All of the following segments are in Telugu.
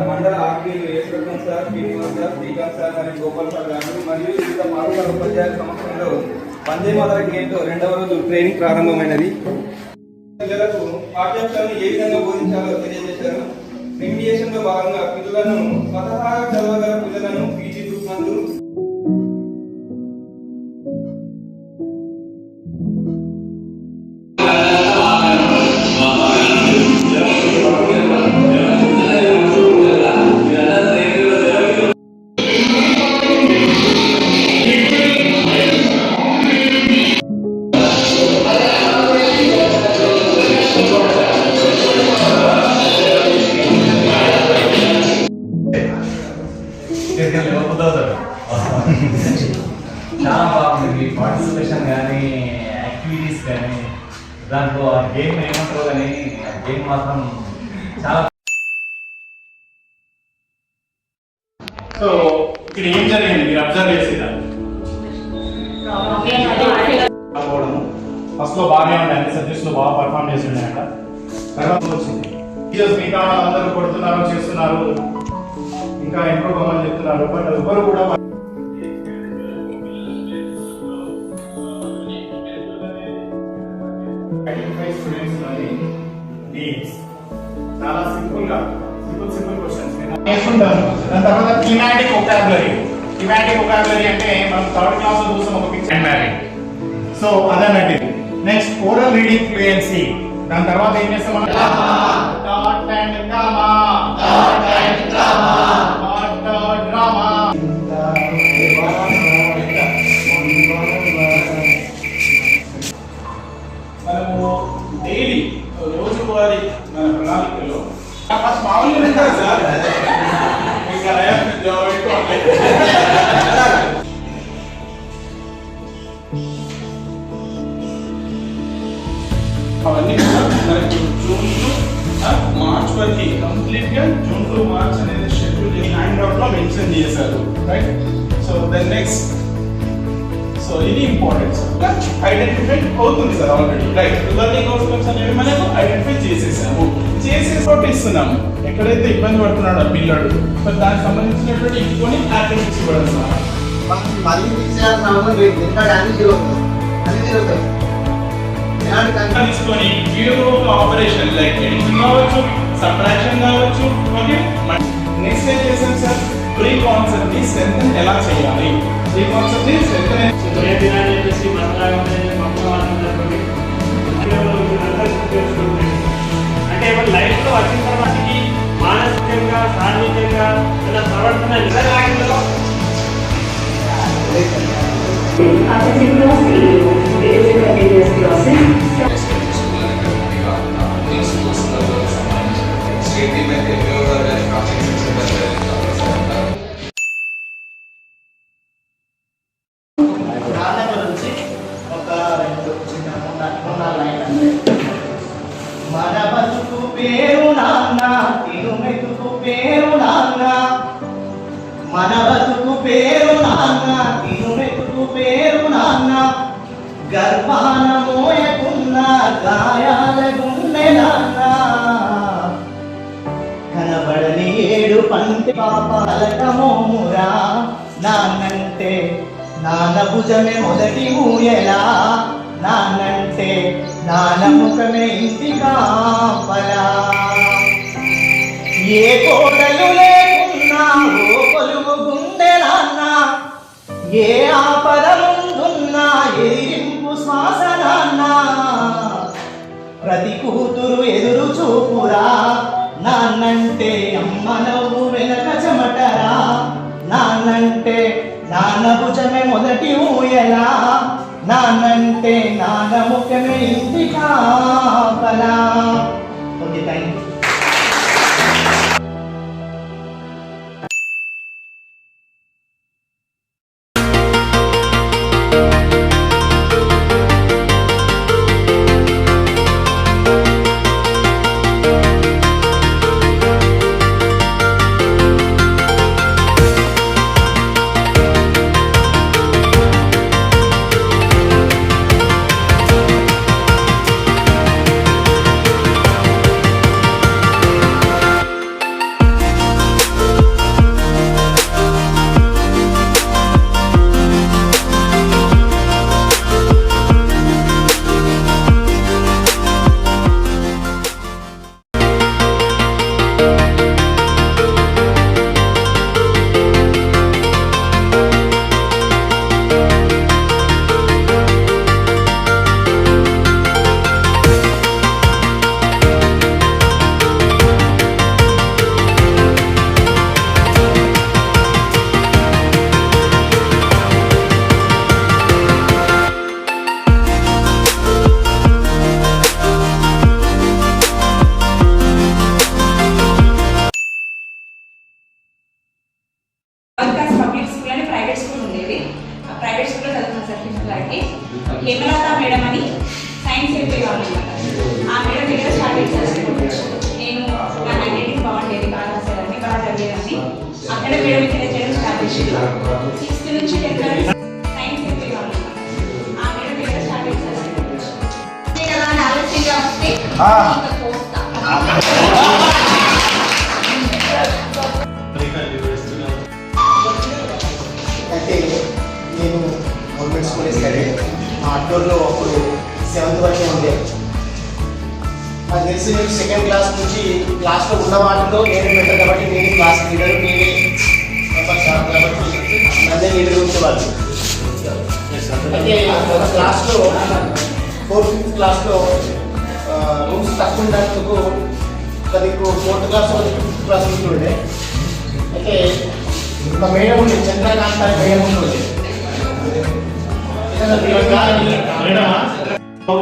మండల ఆర్పీలు Yesuratnam sir, Srinivas sir, Srikanth sir మరియు గోపాల్ సార్ గారు మరియు వివిధ మారుమూల ఉపాధ్యాయుల సమక్షంలో వందే మాతర గేమ్తో 2వ రోజు ట్రైనింగ్ ప్రారంభమైనది. పిల్లలకు పాఠ్యాంశాలను ఏ విధంగా బోధించాలో తెలియజేశారు. రెమిడియేషన్ లో భాగంగా పిల్లలను స్వతహాగా చదవగల పిల్లలను పీజీ గ్రూప్ నందు చాలా బాగుంది. పార్టిసిపేషన్ కానీ యాక్టివిటీస్ కానీ దాంట్లో ఆ గేమ్ ఏమంటారు కానీ ఆ గేమ్ మాత్రం చాలా. సో ఇక్కడ ఏం జరిగింది మీరు అబ్జర్వ్ చేసేదా? ఫస్ట్ లో బాగానే ఉండే, అన్ని సబ్జెక్ట్స్ లో బాగా పర్ఫార్మ్ చేసి ఉన్నాయట. తర్వాత వచ్చింది ఈరోజు మిగతా అందరూ కొడుతున్నారు, చేస్తున్నారు, ఇంకా ఇంప్రూవ్ అవ్వమని చెప్తున్నారు. బట్ ఎవరు కూడా చాలా సింపుల్ క్వశ్చన్స్ నేర్చుకుంటాను. దాని తర్వాత థీమాటిక్ వొకాబులరీ అంటే మనం థర్డ్ క్లాస్ లో చూసాం ఒక పిక్చర్ అండ్ మ్యారింగ్. సో అదన్నట్టు. Next oral reading fluency. దాని తర్వాత ఏం చేస్తాం మనం? Thought and drama. మనము డైలీ రోజువారీ మన ప్రణాళికలో ఫస్ట్ మామూలుగా ఉంటారు సార్. అవన్నీ మనకు జూన్ టు మార్చ్ వరకు కంప్లీట్ గా జూన్ టు మార్చ్ అనేది షెడ్యూల్ హ్యాండ్ అవుట్ లో మెన్షన్ చేశారు. Right. So then next, so ఇది ఇంపార్టెంట్ సార్. ఐడెంటిఫై అవుతుంది sir already. Right. Learning outcomes అనేవి మనకు ఐడెంటిఫై చేసేసాము. ఇస్తున్నాము. ఎక్కడైతే ఇబ్బంది పడుతున్నాడో పిల్లడు, మరి దానికి సంబంధించినటువంటి ఇంకొని యాక్టివిటీస్ ఇవ్వడం సార్. తీసుకొని ఆపరేషన్ లైక్ ఎడిటింగ్ కావచ్చు, సబ్ట్రాక్షన్ కావచ్చు. ఓకే. నెక్స్ట్ ఏం చేసాం సార్? ప్రీ కాన్సెప్ట్ ని స్ట్రెంథెన్ ఎలా చేయాలి? ప్రీ కాన్సెప్ట్ ని స్ట్రెంథెన్ అంటే లైఫ్ లో వచ్చిన తర్వాత మానసికంగా, శారీరకంగా ఇలా ప్రవర్తన నిజంగా మన బతుకు పేరు నాన్న, తిరుమెతుకు పేరు నాన్న. మన బతుకు పేరు నాన్న, తిరుమెతుకు పేరు నాన్న. గర్భాన మోయకున్న గాయాల గుండె నాన్న. కనబడని ఏడు పంటి పాపాలక మోమురా. నాన్నంటే నాన్న భుజమే మొదటి ఊయలా. నాన్నంటే నాన్న ముఖమే ఇంటి కాపలా. ఏ కోడలు లేకున్నా ఓ కొలువు గుండె నాన్న. ఏ ఆపద ముందున్నా ఎదిరింపు శ్వాస నాన్న. ప్రతి కూతురు ఎదురు చూపురా. నాన్నంటే అమ్మ నవ్వు వెనక చెమటరా. నాన్నంటే నాన్న భుజమే మొదటి ఊయలా. నాన్నంటే నాన్న ముఖమే ఇంటి కాపలా. Okay, thank you. అయితే నేను గవర్నమెంట్ స్కూల్ స్టడీ మా అడ్డూరులో అప్పుడు 7th వరకే ఉండే. నాకు తెలిసి నేను 2nd క్లాస్ నుంచి క్లాస్లో ఉన్న వాటిలో నేనే పెట్టాను కాబట్టి నేనే క్లాస్ లీడర్, నేనే కాబట్టి నన్నే లీడర్ ఉండేవాళ్ళు. అయితే ఒక క్లాస్లో 4th, 5th క్లాస్లో రూమ్స్ తక్కువ ఉండేందుకు కొద్దిగా 4th క్లాస్ 5th క్లాస్ ఉంటుండే. అయితే ఒక మేడం ఉంది, చంద్రకాంత్ అని మేడం ఉంటుంది.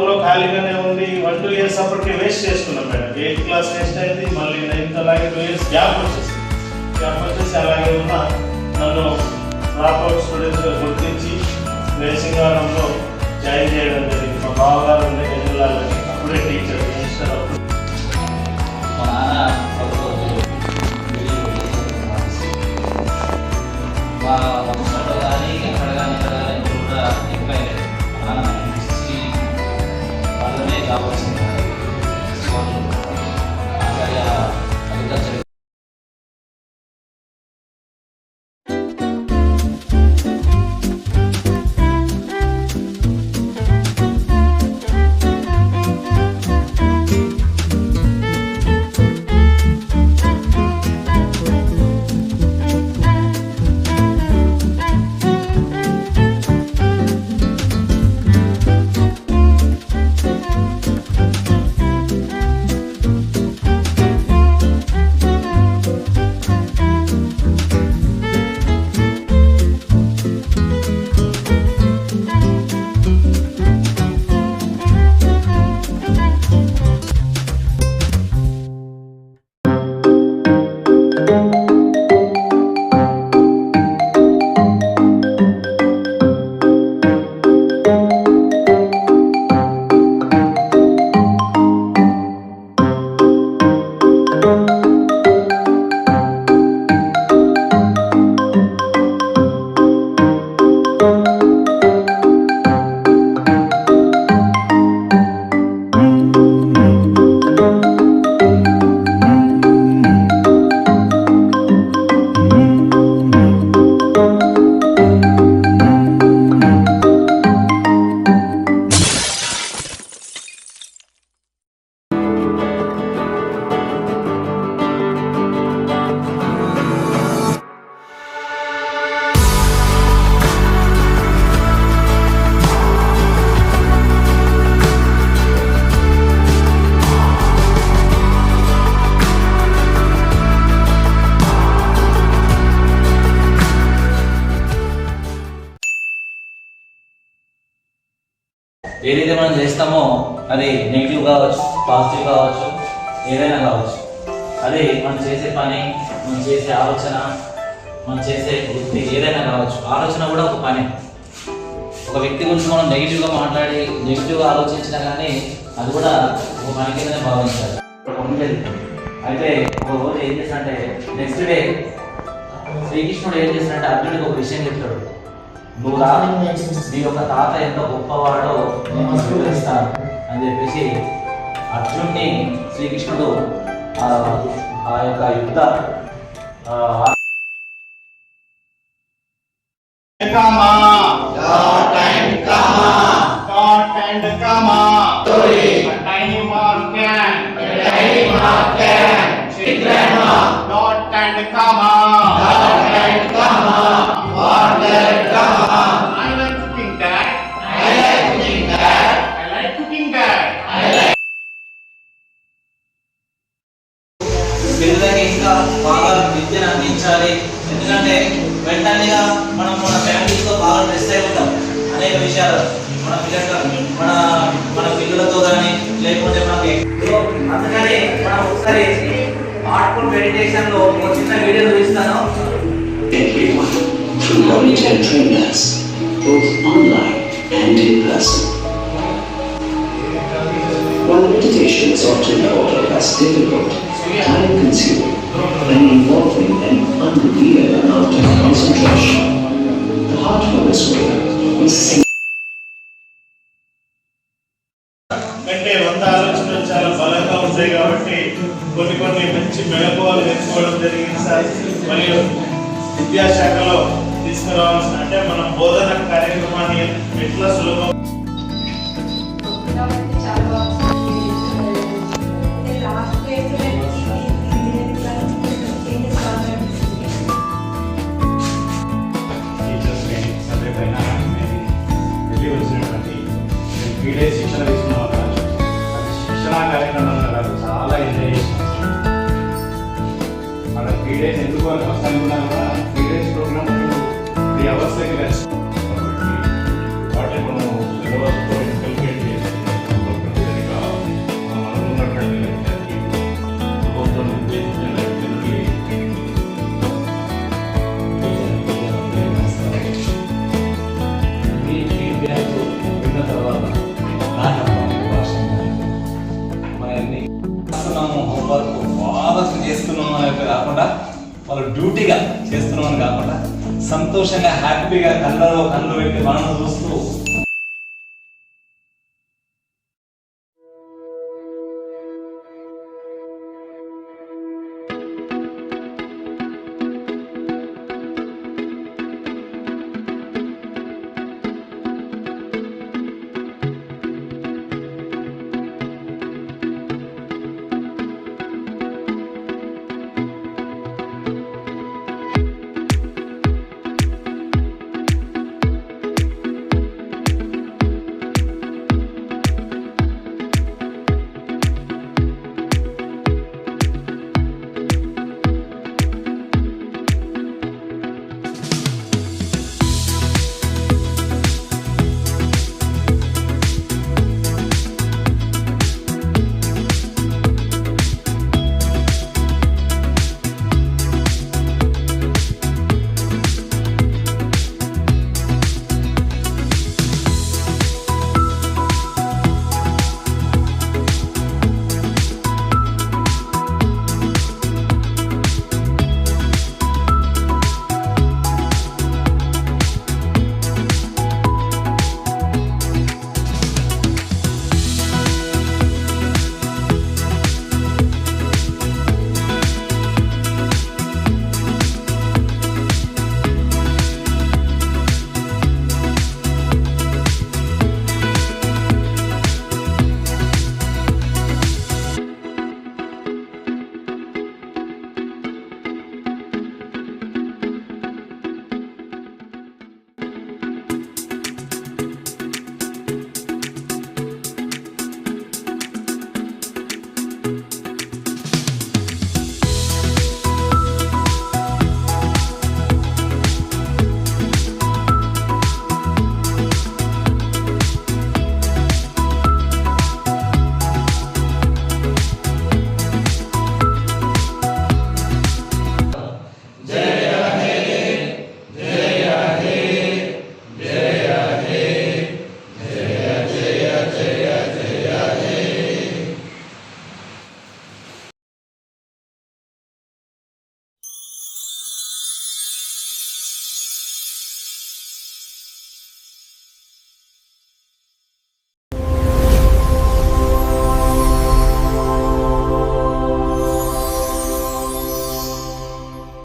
లో ఖాళీగానే ఉంది. 1-2 ఇయర్స్ అప్పటికే వేస్ట్ చేసుకున్నాం మేడం. 8th క్లాస్ వేస్ట్ అయింది, మళ్ళీ 9th అలాగే 2 ఇయర్స్ గ్యాప్ వచ్చేసి అలాగే ఉన్న నన్ను డ్రాప్అవుట్ స్టూడెంట్స్గా గుర్తించి వేసింగారంలో జాయిన్ చేయడం జరిగింది. మా బావగారు ఉండే ఎదురులాలని అప్పుడే టీచర్ మినిస్టర్ అప్పుడు. మా వంశంలో కానీ ఎక్కడ కానీ ఎప్పుడు కూడా ఎంప్లాయ్ లేదు. మా నాన్న వాళ్ళనే జాబ్ వచ్చింది. ఆచార్య అగ్రికల్చర్ ఏదైతే మనం చేస్తామో అది నెగిటివ్ కావచ్చు, పాజిటివ్ కావచ్చు, ఏదైనా కావచ్చు. అది మనం చేసే పని, మనం చేసే ఆలోచన, మనం చేసే వృత్తి ఏదైనా కావచ్చు. ఆలోచన కూడా ఒక పని. ఒక వ్యక్తి గురించి మనం నెగిటివ్గా మాట్లాడి నెగిటివ్గా ఆలోచించినా కానీ అది కూడా ఒక పని కిందనే భావించాలి. ఉండేది అయితే ఒక రోజు ఏం చేస్తాడంటే నెక్స్ట్ డే శ్రీకృష్ణుడు ఏం చేస్తాడంటే అర్జునుడికి ఒక విషయం చెప్తాడు. నువ్వు రా, నీ యొక్క తాత ఎంత గొప్పవాడో నేను వివరిస్తాను అని చెప్పేసి అర్జున్ని శ్రీకృష్ణుడు ఆ యొక్క యుద్ధ పిల్లలకి ఇంకా బాగా విద్యను అందించాలి. ఎందుకంటే వెంటనేగా మనం మన ఫ్యామిలీతో బాగా స్ట్రెస్ అయి ఉంటాం అనేక విషయాలు మన పిల్లలతో కానీ లేకుంటే మనకి. అందుకని మనం ఒకసారి హార్ట్ఫుల్ మెడిటేషన్ లో ఒక చిన్న వీడియో చూపిస్తాను. Everyone through knowledge and trainers, both online and in person. While the meditation is often thought of as difficult, time-consuming, and involving an unreal amount of concentration, the heartfulness way is అంటే 100 ఆలోచనలు చాలా బలంగా ఉంటాయి కాబట్టి కొన్ని మంచి మెళకువలు నేర్చుకోవడం జరిగింది సార్. మరియు విద్యాశాఖలో తీసుకురావాల్సిన అంటే మన బోధన కార్యక్రమాన్ని ఎట్లా సులభం టీచర్స్ ట్రైనింగ్ సబ్జెక్ట్ అయినా వెళ్ళి వచ్చినటువంటి 3 days శిక్షణ తీసుకున్న వల్ల అది శిక్షణా కార్యక్రమం కాదు, చాలా ఎంజాయ్ చేసినాం. అక్కడ 3 days ఎందుకు అని ఫస్ట్ అనుకున్నా కూడా 3 days ప్రోగ్రామ్ 3 hours దగ్గర కాబట్టి వాటి మనం సిలబస్తో ఇన్కల్కేట్ చేసి సరిగా మనం అనుకున్నటువంటి లక్ష్యానికి ప్రభుత్వం నిర్దేశించిన లక్ష్యానికి ఈ ఫీడ్బ్యాక్ విన్న తర్వాత నాకు మరి చేస్తున్నాము హోంవర్క్ బాగా చేస్తున్నాము అనేది కాకుండా వాళ్ళు డ్యూటీగా చేస్తున్నామని కాకుండా సంతోషంగా హ్యాపీగా కళ్ళలో కళ్ళు పెట్టి మనం చూస్తూ